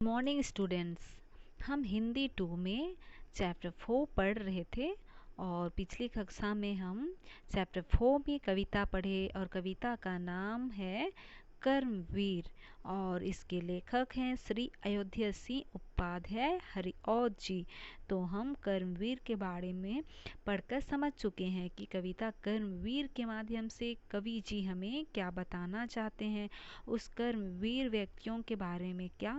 Morning students. हम हिंदी 2 में chapter 4 पढ़ रहे थे और पिछली कक्षा में हम चैप्टर 4 में कविता पढ़े और कविता का नाम है कर्मवीर और इसके लेखक हैं श्री अयोध्या सिंह उपाध्याय हरिऔध जी। तो हम कर्मवीर के बारे में पढ़कर समझ चुके हैं कि कविता कर्मवीर के माध्यम से कवि जी हमें क्या बताना चाहते हैं, उस कर्मवीर व्यक्तियों के बारे में क्या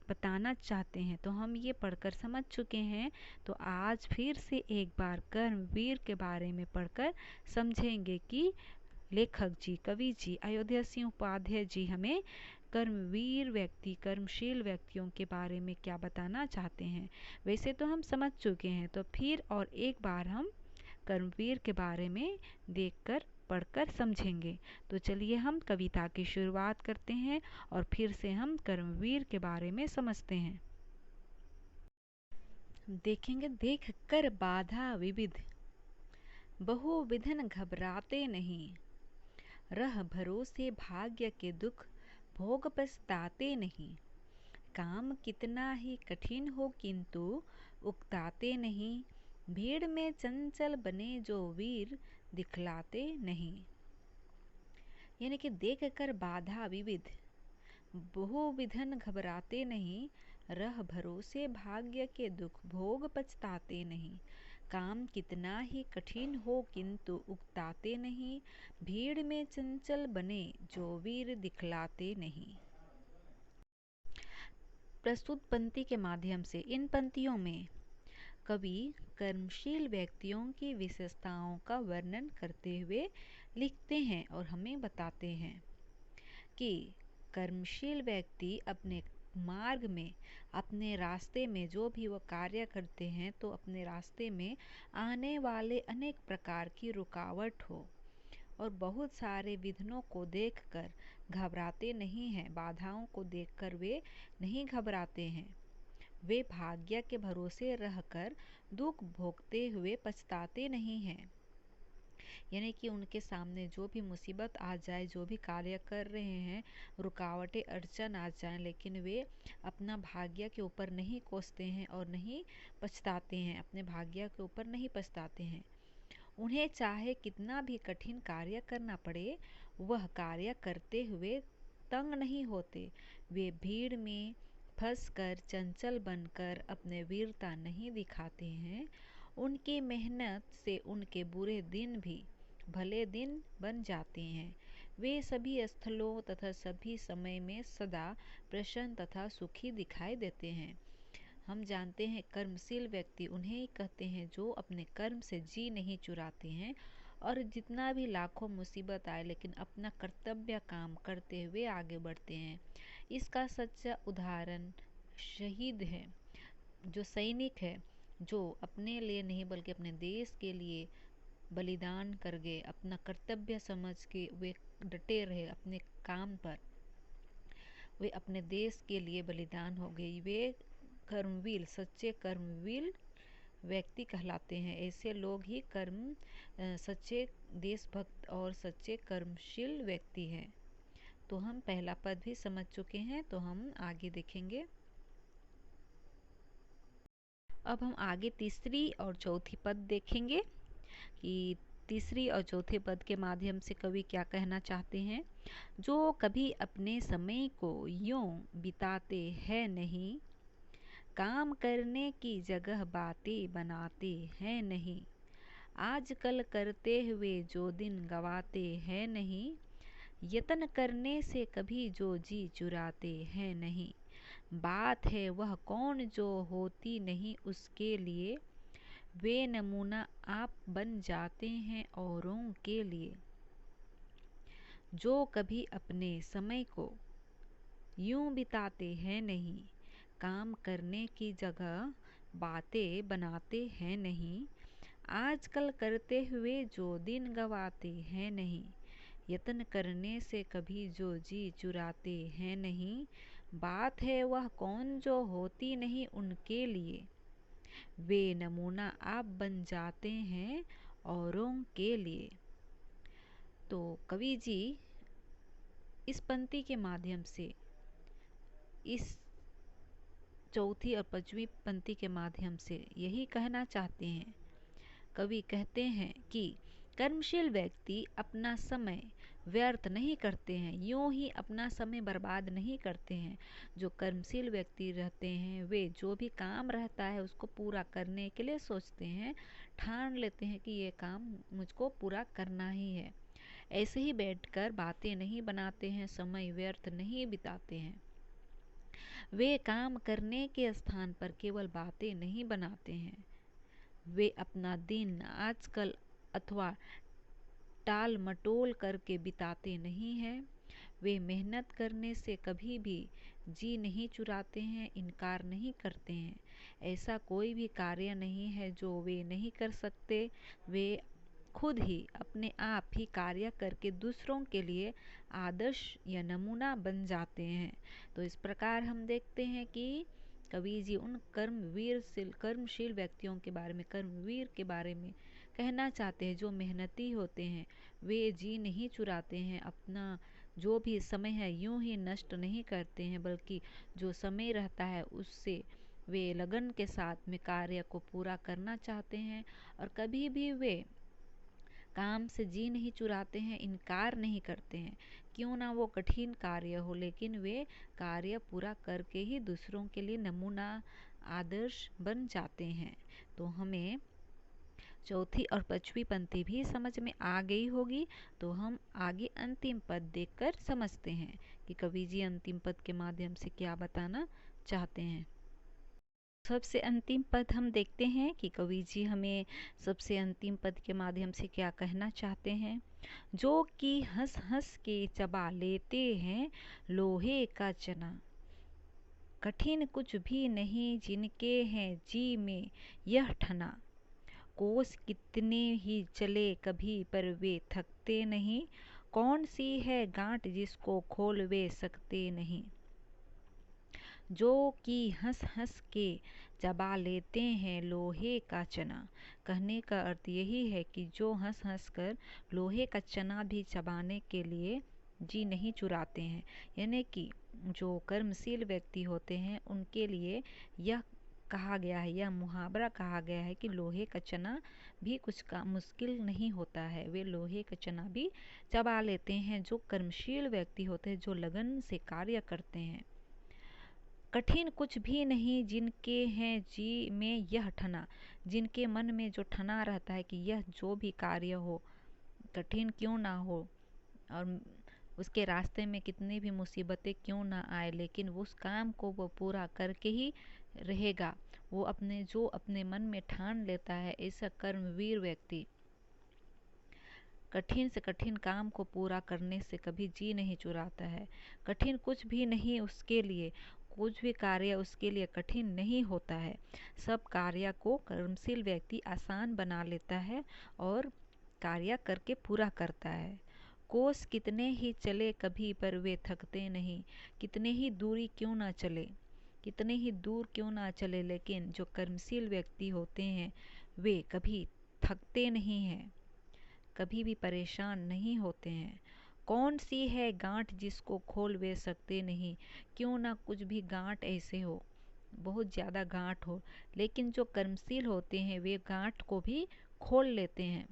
बताना चाहते हैं। तो हम ये पढ़कर समझ चुके हैं। तो आज फिर से एक बार कर्मवीर के बारे में पढ़कर समझेंगे कि लेखक जी, कवि जी अयोध्या सिंह उपाध्याय जी हमें कर्मवीर व्यक्ति, कर्मशील व्यक्तियों के बारे में क्या बताना चाहते हैं। वैसे तो हम समझ चुके हैं, तो फिर और एक बार हम कर्मवीर के बारे में देखकर पढ़कर समझेंगे। तो चलिए हम कविता की शुरुआत करते हैं और फिर से हम कर्मवीर के बारे में समझते हैं। देखेंगे, देख कर बाधा विविध, बहुविधन घबराते नहीं, रह भरोसे भाग्य के दुख, भोग पछताते नहीं। काम कितना ही कठिन हो किंतु उकताते नहीं, भीड़ में चंचल बने जो वीर दिखलाते नहीं। यानी कि देख कर बाधा विविध, बहुविधन घबराते नहीं, रह भरोसे भाग्य के दुख, भोग पछताते नहीं। काम कितना ही कठिन हो किंतु उकताते नहीं, भीड़ में चंचल बने जो वीर दिखलाते नहीं। प्रस्तुत पंक्ति के माध्यम से इन पंक्तियों में कवि कर्मशील व्यक्तियों की विशेषताओं का वर्णन करते हुए लिखते हैं और हमें बताते हैं कि कर्मशील व्यक्ति अपने मार्ग में, अपने रास्ते में जो भी वो कार्य करते हैं, तो अपने रास्ते में आने वाले अनेक प्रकार की रुकावट हो और बहुत सारे विघ्नों को देखकर घबराते नहीं हैं। बाधाओं को देखकर वे नहीं घबराते हैं। वे भाग्य के भरोसे रहकर दुख भोगते हुए पछताते नहीं हैं। यानी कि उनके सामने जो भी मुसीबत आ जाए, जो भी कार्य कर रहे हैं, रुकावटें अड़चन आ जाए, लेकिन वे अपना भाग्य के ऊपर नहीं कोसते हैं और नहीं पछताते हैं, अपने भाग्य के ऊपर नहीं पछताते हैं। उन्हें चाहे कितना भी कठिन कार्य करना पड़े, वह कार्य करते हुए तंग नहीं होते। वे भीड़ में फंसकर चंचल बनकर अपने वीरता नहीं दिखाते हैं। उनकी मेहनत से उनके बुरे दिन भी भले दिन बन जाते हैं। वे सभी स्थलों तथा सभी समय में सदा प्रसन्न तथा सुखी दिखाई देते हैं। हम जानते हैं कर्मशील व्यक्ति उन्हें ही कहते हैं जो अपने कर्म से जी नहीं चुराते हैं और जितना भी लाखों मुसीबत आए लेकिन अपना कर्तव्य काम करते हुए आगे बढ़ते हैं। इसका सच्चा उदाहरण शहीद है, जो सैनिक है, जो अपने लिए नहीं बल्कि अपने देश के लिए बलिदान कर गए। अपना कर्तव्य समझ के वे डटे रहे अपने काम पर, वे अपने देश के लिए बलिदान हो गए। वे कर्मवीर, सच्चे कर्मवीर व्यक्ति कहलाते हैं। ऐसे लोग ही सच्चे देशभक्त और सच्चे कर्मशील व्यक्ति हैं। तो हम पहला पद भी समझ चुके हैं, तो हम आगे देखेंगे। अब हम आगे तीसरी और चौथी पद देखेंगे कि तीसरी और चौथे पद के माध्यम से कवि क्या कहना चाहते हैं। जो कभी अपने समय को यूं बिताते हैं नहीं, काम करने की जगह बातें बनाते हैं नहीं, आजकल करते हुए जो दिन गवाते हैं नहीं, यत्न करने से कभी जो जी चुराते हैं नहीं, बात है वह कौन जो होती नहीं उसके लिए, वे नमूना आप बन जाते हैं औरों के लिए। जो कभी अपने समय को यूं बिताते हैं नहीं, काम करने की जगह बातें बनाते हैं नहीं, आजकल करते हुए जो दिन गवाते हैं नहीं, यत्न करने से कभी जो जी चुराते हैं नहीं, बात है वह कौन जो होती नहीं उनके लिए, वे नमूना आप बन जाते हैं औरों के लिए। तो कवि जी इस पंक्ति के माध्यम से, इस चौथी और पांचवी पंक्ति के माध्यम से यही कहना चाहते हैं। कवि कहते हैं कि कर्मशील व्यक्ति अपना समय व्यर्थ नहीं करते हैं, यूं ही अपना समय बर्बाद नहीं करते हैं। जो कर्मशील व्यक्ति रहते हैं वे जो भी काम रहता है उसको पूरा करने के लिए सोचते हैं, ठान लेते हैं कि ये काम मुझको पूरा करना ही है। ऐसे ही बैठकर बातें नहीं बनाते हैं, समय व्यर्थ नहीं बिताते हैं। वे काम करने के स्थान पर केवल बातें नहीं बनाते हैं, वे अपना दिन आजकल अथवा टाल मटोल करके बिताते नहीं हैं। वे मेहनत करने से कभी भी जी नहीं चुराते हैं, इनकार नहीं करते हैं। ऐसा कोई भी कार्य नहीं है जो वे नहीं कर सकते। वे खुद ही अपने आप ही कार्य करके दूसरों के लिए आदर्श या नमूना बन जाते हैं। तो इस प्रकार हम देखते हैं कि कवि जी उन कर्मशील व्यक्तियों के बारे में, कर्मवीर के बारे में कहना चाहते हैं जो मेहनती होते हैं। वे जी नहीं चुराते हैं, अपना जो भी समय है यूं ही नष्ट नहीं करते हैं, बल्कि जो समय रहता है उससे वे लगन के साथ में कार्य को पूरा करना चाहते हैं। और कभी भी वे काम से जी नहीं चुराते हैं, इनकार नहीं करते हैं। क्यों ना वो कठिन कार्य हो, लेकिन वे कार्य पूरा करके ही दूसरों के लिए नमूना आदर्श बन जाते हैं। तो हमें चौथी और पांचवी पंक्ति भी समझ में आ गई होगी। तो हम आगे अंतिम पद देखकर समझते हैं कि कवि जी अंतिम पद के माध्यम से क्या बताना चाहते हैं। सबसे अंतिम पद हम देखते हैं कि कवि जी हमें सबसे अंतिम पद के माध्यम से क्या कहना चाहते हैं। जो कि हंस हंस के चबा लेते हैं लोहे का चना, कठिन कुछ भी नहीं जिनके हैं जी में यह ठना। कोस कितने ही चले कभी पर वे थकते नहीं, कौन सी है गांठ जिसको खोल वे सकते नहीं। जो कि हंस हंस के चबा लेते हैं लोहे का चना, कहने का अर्थ यही है कि जो हंस हंस कर लोहे का चना भी चबाने के लिए जी नहीं चुराते हैं। यानी कि जो कर्मशील व्यक्ति होते हैं उनके लिए यह कहा गया है, यह मुहावरा कहा गया है कि लोहे का चना भी कुछ का मुश्किल नहीं होता है, वे लोहे का चना भी चबा लेते हैं। जो कर्मशील व्यक्ति होते हैं, जो लगन से कार्य करते हैं। कठिन कुछ भी नहीं जिनके हैं जी में यह ठना, जिनके मन में जो ठना रहता है कि यह जो भी कार्य हो कठिन क्यों ना हो और उसके रास्ते में कितनी भी मुसीबतें क्यों ना आए, लेकिन उस काम को वो पूरा करके ही रहेगा। वो अपने मन में ठान लेता है, ऐसा कर्मवीर व्यक्ति कठिन से कठिन काम को पूरा करने से कभी जी नहीं चुराता है। कठिन कुछ भी नहीं उसके लिए, कुछ भी कार्य उसके लिए कठिन नहीं होता है। सब कार्य को कर्मशील व्यक्ति आसान बना लेता है और कार्य करके पूरा करता है। कोस कितने ही चले कभी पर वे थकते नहीं, कितने ही दूरी क्यों ना चले, कितने ही दूर क्यों ना चले, लेकिन जो कर्मशील व्यक्ति होते हैं वे कभी थकते नहीं हैं, कभी भी परेशान नहीं होते हैं। कौन सी है गांठ जिसको खोल वे सकते नहीं, क्यों ना कुछ भी गांठ ऐसे हो, बहुत ज़्यादा गांठ हो, लेकिन जो कर्मशील होते हैं वे गांठ को भी खोल लेते हैं।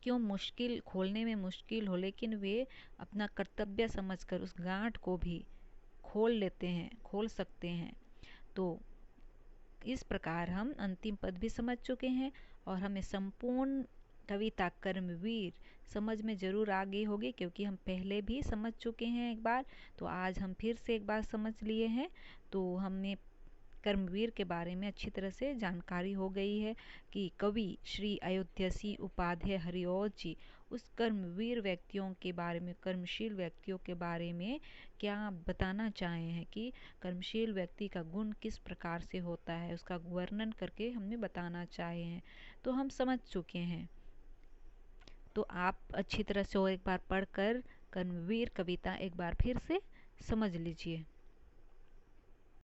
क्यों मुश्किल खोलने में मुश्किल हो, लेकिन वे अपना कर्तव्य समझकर उस गांठ को भी खोल लेते हैं, खोल सकते हैं। तो इस प्रकार हम अंतिम पद भी समझ चुके हैं और हमें संपूर्ण कविता कर्मवीर समझ में ज़रूर आ गई होगी, क्योंकि हम पहले भी समझ चुके हैं एक बार। तो आज हम फिर से एक बार समझ लिए हैं, तो हमें कर्मवीर के बारे में अच्छी तरह से जानकारी हो गई है कि कवि श्री अयोध्यासी उपाध्याय हरिऔध जी उस कर्मवीर व्यक्तियों के बारे में, कर्मशील व्यक्तियों के बारे में क्या बताना चाहे हैं कि कर्मशील व्यक्ति का गुण किस प्रकार से होता है, उसका वर्णन करके हमें बताना चाहे हैं। तो हम समझ चुके हैं। तो आप अच्छी तरह से वो एक बार पढ़कर कर्मवीर कविता एक बार फिर से समझ लीजिए।